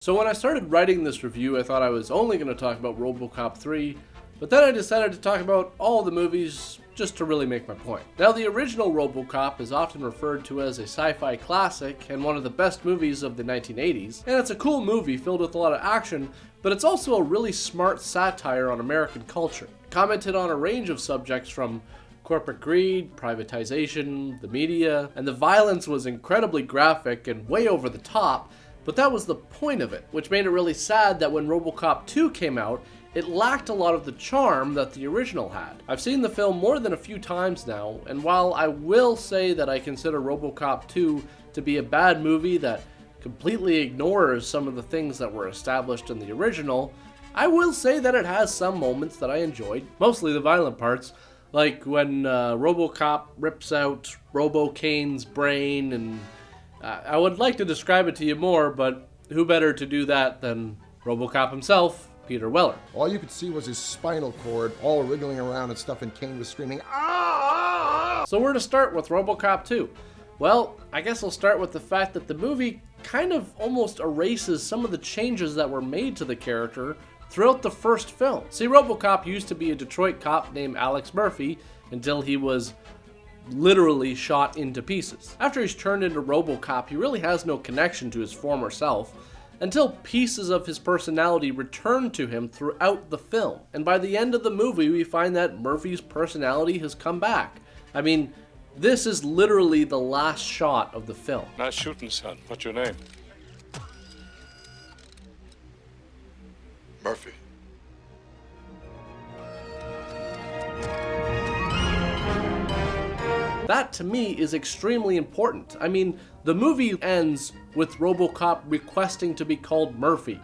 So when I started writing this review, I thought I was only going to talk about Robocop 3, but then I decided to talk about all the movies just to really make my point. Now, the original Robocop is often referred to as a sci-fi classic and one of the best movies of the 1980s, and it's a cool movie filled with a lot of action, but it's also a really smart satire on American culture. It commented on a range of subjects from corporate greed, privatization, the media, and the violence was incredibly graphic and way over the top, but that was the point of it, which made it really sad that when Robocop 2 came out, it lacked a lot of the charm that the original had. I've seen the film more than a few times now, and while I will say that I consider Robocop 2 to be a bad movie that completely ignores some of the things that were established in the original, I will say that it has some moments that I enjoyed, mostly the violent parts, like when Robocop rips out Robo-Kane's brain, and I would like to describe it to you more, but who better to do that than Robocop himself, Peter Weller. All you could see was his spinal cord all wriggling around and stuff, and Kane was screaming, "Ah!" So where to start with Robocop 2? Well, I guess I'll start with the fact that the movie kind of almost erases some of the changes that were made to the character throughout the first film. See, Robocop used to be a Detroit cop named Alex Murphy until he was literally shot into pieces. After he's turned into Robocop, he really has no connection to his former self until pieces of his personality return to him throughout the film. And by the end of the movie, we find that Murphy's personality has come back. I mean, this is literally the last shot of the film. Nice shooting, son. What's your name? Murphy. That, to me, is extremely important. I mean, the movie ends with Robocop requesting to be called Murphy,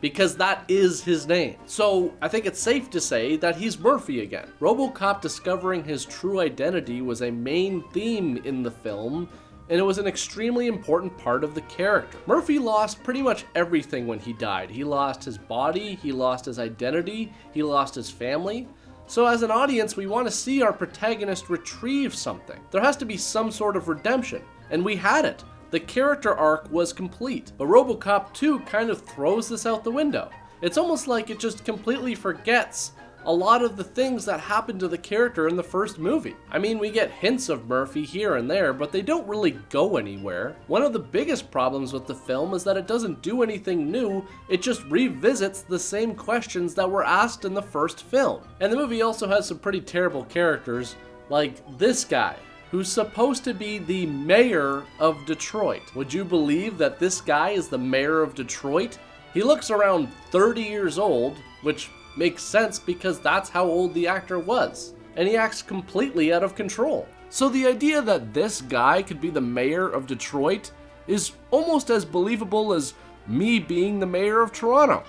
because that is his name. So, I think it's safe to say that he's Murphy again. Robocop discovering his true identity was a main theme in the film, and it was an extremely important part of the character. Murphy lost pretty much everything when he died. He lost his body, he lost his identity, he lost his family. So as an audience, we want to see our protagonist retrieve something. There has to be some sort of redemption, and we had it. The character arc was complete, but Robocop 2 kind of throws this out the window. It's almost like it just completely forgets a lot of the things that happened to the character in the first movie. I mean, we get hints of Murphy here and there, but they don't really go anywhere. One of the biggest problems with the film is that it doesn't do anything new, it just revisits the same questions that were asked in the first film. And the movie also has some pretty terrible characters, like this guy, who's supposed to be the mayor of Detroit. Would you believe that this guy is the mayor of Detroit? He looks around 30 years old, which makes sense because that's how old the actor was, and he acts completely out of control. So the idea that this guy could be the mayor of Detroit is almost as believable as me being the mayor of Toronto.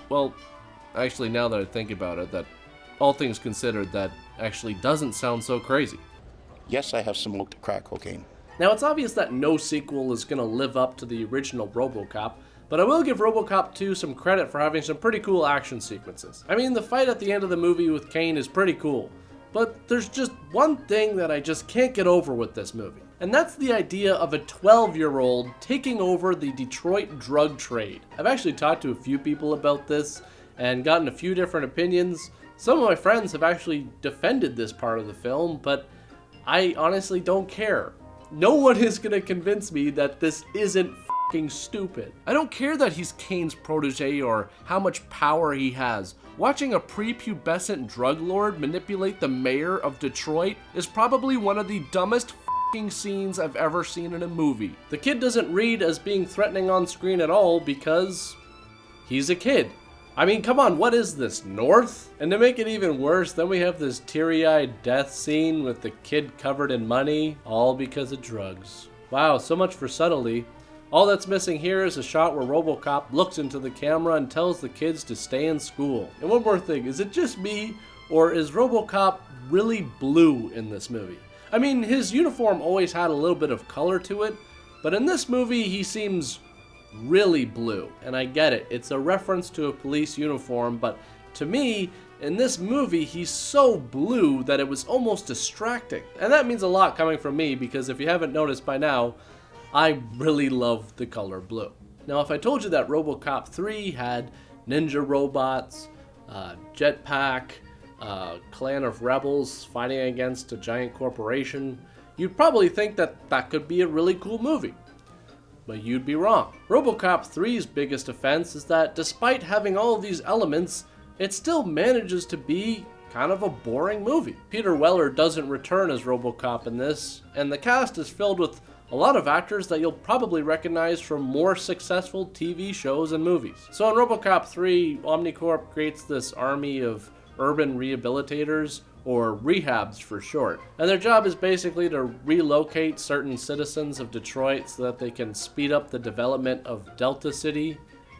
Well, actually, now that I think about it, that all things considered, that actually doesn't sound so crazy. Yes, I have smoked crack cocaine. Now, it's obvious that no sequel is going to live up to the original Robocop, but I will give Robocop 2 some credit for having some pretty cool action sequences. I mean, the fight at the end of the movie with Kane is pretty cool, but there's just one thing that I just can't get over with this movie, and that's the idea of a 12-year-old taking over the Detroit drug trade. I've actually talked to a few people about this and gotten a few different opinions. Some of my friends have actually defended this part of the film, but I honestly don't care. No one is going to convince me that this isn't f***ing stupid. I don't care that he's Kane's protege or how much power he has. Watching a prepubescent drug lord manipulate the mayor of Detroit is probably one of the dumbest f***ing scenes I've ever seen in a movie. The kid doesn't read as being threatening on screen at all because he's a kid. I mean, come on, what is this, North? And to make it even worse, then we have this teary-eyed death scene with the kid covered in money, all because of drugs. Wow, so much for subtlety. All that's missing here is a shot where Robocop looks into the camera and tells the kids to stay in school. And one more thing, is it just me, or is Robocop really blue in this movie? I mean, his uniform always had a little bit of color to it, but in this movie he seems really blue. And I get it, it's a reference to a police uniform, but to me, in this movie, he's so blue that it was almost distracting. And that means a lot coming from me, because if you haven't noticed by now, I really love the color blue. Now, if I told you that Robocop 3 had ninja robots, jetpack, clan of rebels fighting against a giant corporation, you'd probably think that that could be a really cool movie. But you'd be wrong. Robocop 3's biggest offense is that despite having all of these elements, it still manages to be kind of a boring movie. Peter Weller doesn't return as Robocop in this, and the cast is filled with a lot of actors that you'll probably recognize from more successful TV shows and movies. So in Robocop 3, Omnicorp creates this army of urban rehabilitators, or rehabs for short. And their job is basically to relocate certain citizens of Detroit so that they can speed up the development of Delta City,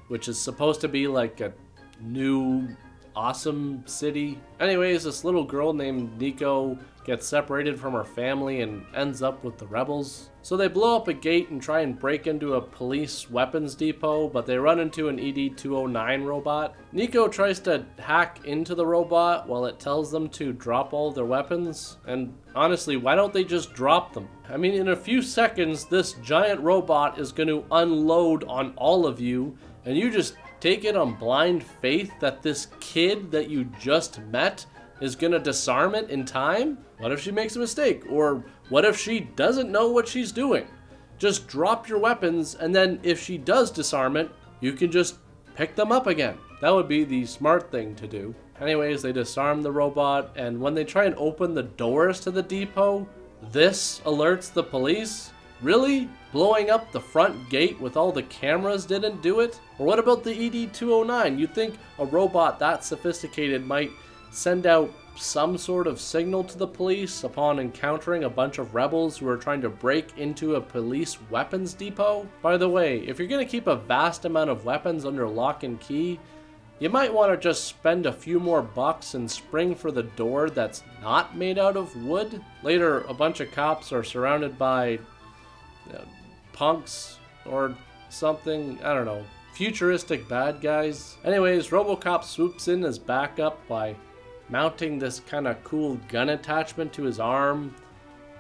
which is supposed to be like a new awesome city. Anyways, this little girl named Nico gets separated from her family and ends up with the rebels. So they blow up a gate and try and break into a police weapons depot, but they run into an ED-209 robot. Nico tries to hack into the robot while it tells them to drop all their weapons. And honestly, why don't they just drop them? I mean, in a few seconds, this giant robot is going to unload on all of you, and you just take it on blind faith that this kid that you just met is gonna disarm it in time? What if she makes a mistake? Or what if she doesn't know what she's doing? Just drop your weapons, and then if she does disarm it, you can just pick them up again. That would be the smart thing to do. Anyways, they disarm the robot, and when they try and open the doors to the depot, this alerts the police? Really? Blowing up the front gate with all the cameras didn't do it? Or what about the ED-209? You'd think a robot that sophisticated might send out some sort of signal to the police upon encountering a bunch of rebels who are trying to break into a police weapons depot. By the way, if you're going to keep a vast amount of weapons under lock and key, you might want to just spend a few more bucks and spring for the door that's not made out of wood. Later, a bunch of cops are surrounded by punks or something, I don't know, futuristic bad guys. Anyways, Robocop swoops in as backup by mounting this kind of cool gun attachment to his arm,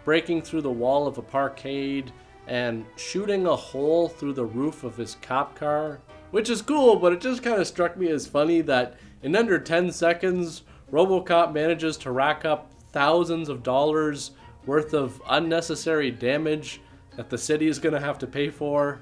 breaking through the wall of a parkade, and shooting a hole through the roof of his cop car. Which is cool, but it just kind of struck me as funny that in under 10 seconds, Robocop manages to rack up thousands of dollars worth of unnecessary damage that the city is going to have to pay for,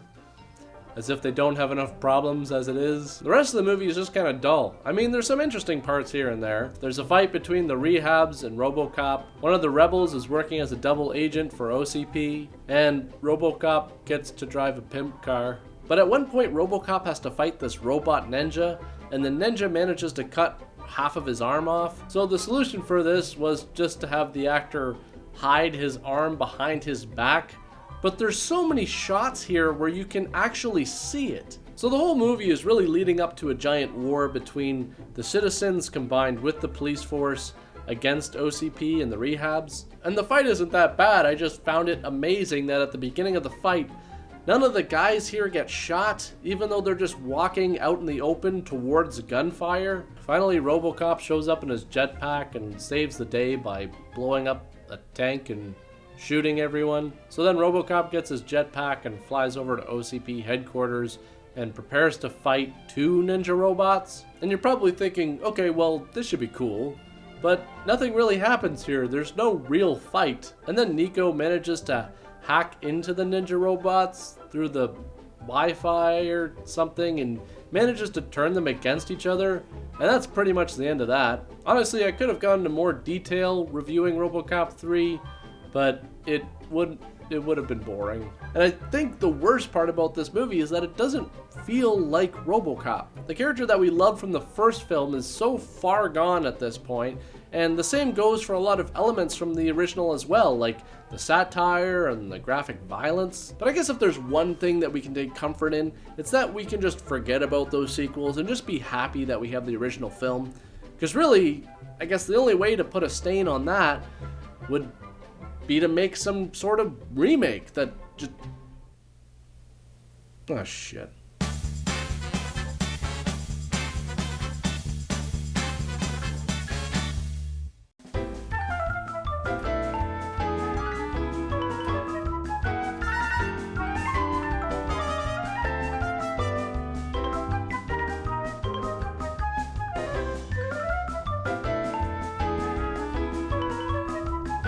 as if they don't have enough problems as it is. The rest of the movie is just kind of dull. I mean, there's some interesting parts here and there. There's a fight between the rehabs and Robocop. One of the rebels is working as a double agent for OCP, and Robocop gets to drive a pimp car. But at one point, Robocop has to fight this robot ninja, and the ninja manages to cut half of his arm off. So the solution for this was just to have the actor hide his arm behind his back. But there's so many shots here where you can actually see it. So the whole movie is really leading up to a giant war between the citizens combined with the police force against OCP and the rehabs. And the fight isn't that bad. I just found it amazing that at the beginning of the fight, none of the guys here get shot, even though they're just walking out in the open towards gunfire. Finally, Robocop shows up in his jetpack and saves the day by blowing up a tank and shooting everyone. So then Robocop gets his jetpack and flies over to OCP headquarters and prepares to fight two ninja robots. And you're probably thinking, okay, well, this should be cool. But nothing really happens here. There's no real fight. And then Nico manages to hack into the ninja robots through the Wi-Fi or something and manages to turn them against each other. And that's pretty much the end of that. Honestly, I could have gone into more detail reviewing Robocop 3, but it would have been boring. And I think the worst part about this movie is that it doesn't feel like Robocop. The character that we loved from the first film is so far gone at this point, and the same goes for a lot of elements from the original as well, like the satire and the graphic violence. But I guess if there's one thing that we can take comfort in, it's that we can just forget about those sequels and just be happy that we have the original film. Because really, I guess the only way to put a stain on that would be to make some sort of remake that just... oh shit.